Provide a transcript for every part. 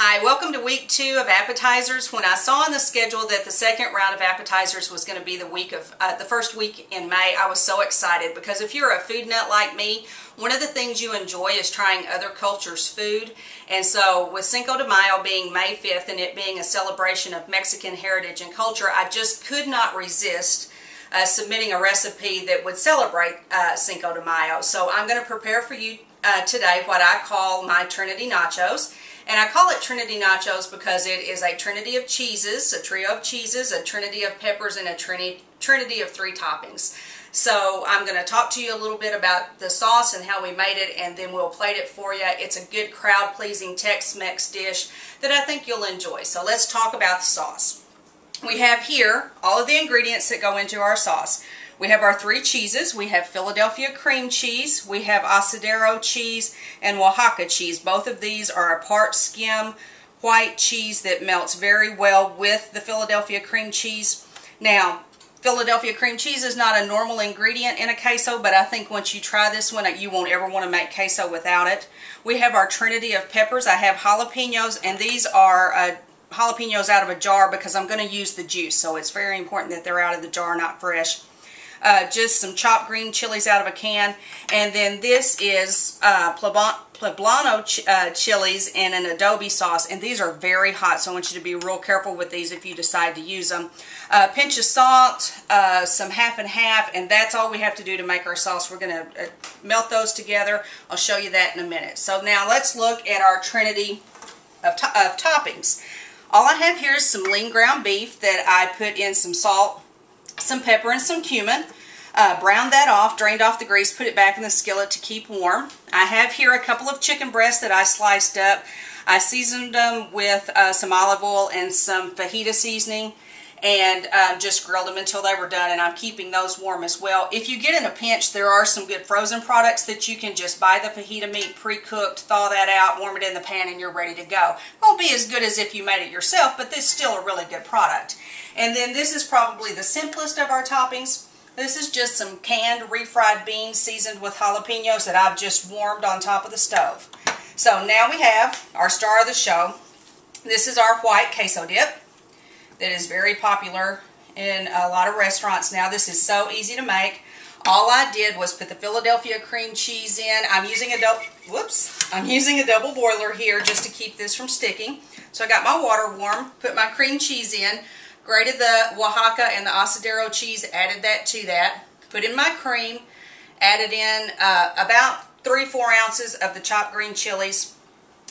Hi, welcome to week 2 of appetizers. When I saw on the schedule that the second round of appetizers was going to be the first week in May, I was so excited because if you're a food nut like me, one of the things you enjoy is trying other cultures' food. And so with Cinco de Mayo being May 5th and it being a celebration of Mexican heritage and culture, I just could not resist submitting a recipe that would celebrate Cinco de Mayo. So I'm going to prepare for you today what I call my Trinity Nachos. And I call it Trinity Nachos because it is a trinity of cheeses, a trio of cheeses, a trinity of peppers, and a trinity of 3 toppings. So I'm going to talk to you a little bit about the sauce and how we made it, and then we'll plate it for you. It's a good crowd-pleasing Tex-Mex dish that I think you'll enjoy. So let's talk about the sauce. We have here all of the ingredients that go into our sauce. We have our 3 cheeses. We have Philadelphia cream cheese, we have Asadero cheese, and Oaxaca cheese. Both of these are a part skim white cheese that melts very well with the Philadelphia cream cheese. Now, Philadelphia cream cheese is not a normal ingredient in a queso, but I think once you try this one, you won't ever want to make queso without it. We have our trinity of peppers. I have jalapenos, and these are jalapenos out of a jar because I'm going to use the juice, so it's very important that they're out of the jar, not fresh. Just some chopped green chilies out of a can, and then this is poblano chilies in an adobe sauce, and these are very hot, so I want you to be real careful with these if you decide to use them. Pinch of salt, some half and half, and that's all we have to do to make our sauce. We're going to melt those together. I'll show you that in a minute. So now let's look at our trinity of toppings. All I have here is some lean ground beef that I put in some salt, some pepper, and some cumin. Browned that off, drained off the grease, put it back in the skillet to keep warm. I have here a couple of chicken breasts that I sliced up. I seasoned them with some olive oil and some fajita seasoning, and just grilled them until they were done, and I'm keeping those warm as well. If you get in a pinch, there are some good frozen products that you can just buy the fajita meat pre-cooked, thaw that out, warm it in the pan, and you're ready to go. Won't be as good as if you made it yourself, but this is still a really good product. And then this is probably the simplest of our toppings. This is just some canned refried beans seasoned with jalapenos that I've just warmed on top of the stove. So now we have our star of the show. This is our white queso dip that is very popular in a lot of restaurants now. This is so easy to make. All I did was put the Philadelphia cream cheese in. I'm using a double boiler here just to keep this from sticking. So I got my water warm, put my cream cheese in, grated the Oaxaca and the Asadero cheese, added that to that, put in my cream, added in about 3-4 ounces of the chopped green chilies.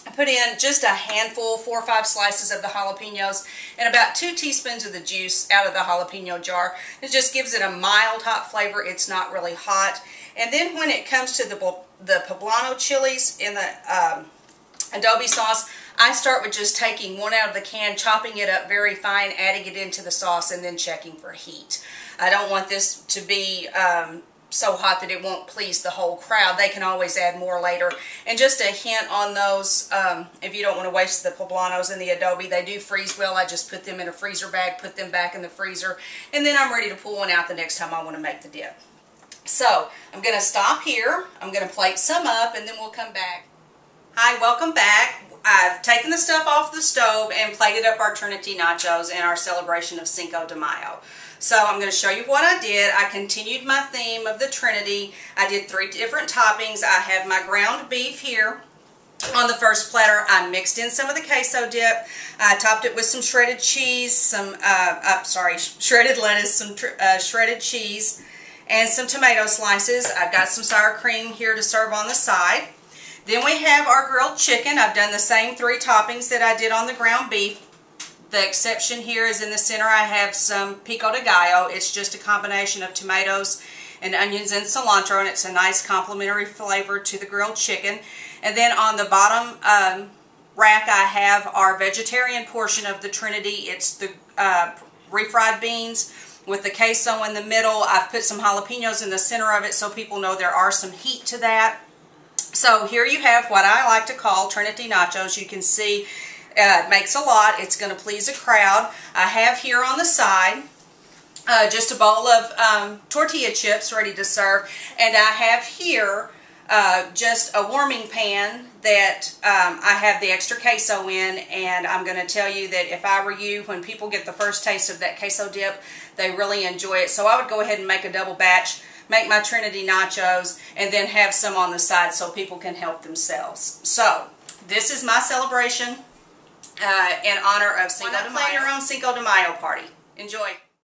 I put in just a handful, 4 or 5 slices of the jalapenos, and about 2 teaspoons of the juice out of the jalapeno jar. It just gives it a mild hot flavor. It's not really hot. And then when it comes to the poblano chilies in the adobe sauce, I start with just taking one out of the can, chopping it up very fine, adding it into the sauce, and then checking for heat. I don't want this to be so hot that it won't please the whole crowd. They can always add more later. And just a hint on those, if you don't want to waste the poblanos and the adobe, they do freeze well. I just put them in a freezer bag, put them back in the freezer, and then I'm ready to pull one out the next time I want to make the dip. So I'm going to stop here. I'm going to plate some up, and then we'll come back. Hi, welcome back. I've taken the stuff off the stove and plated up our Trinity Nachos in our celebration of Cinco de Mayo. So I'm going to show you what I did. I continued my theme of the Trinity. I did 3 different toppings. I have my ground beef here on the first platter. I mixed in some of the queso dip. I topped it with some shredded cheese, shredded lettuce, some shredded cheese, and some tomato slices. I've got some sour cream here to serve on the side. Then we have our grilled chicken. I've done the same 3 toppings that I did on the ground beef. The exception here is in the center I have some pico de gallo. It's just a combination of tomatoes and onions and cilantro, and it's a nice complementary flavor to the grilled chicken. And then on the bottom rack I have our vegetarian portion of the Trinity. It's the refried beans with the queso in the middle. I've put some jalapenos in the center of it so people know there are some heat to that. So here you have what I like to call Trinity Nachos. You can see it makes a lot. It's going to please a crowd. I have here on the side just a bowl of tortilla chips ready to serve. And I have here just a warming pan that I have the extra queso in, and I'm going to tell you that if I were you, when people get the first taste of that queso dip, they really enjoy it. So I would go ahead and make a double batch, make my Trinity Nachos, and then have some on the side so people can help themselves. So this is my celebration in honor of Cinco de Mayo. Plan your own Cinco de Mayo party. Enjoy.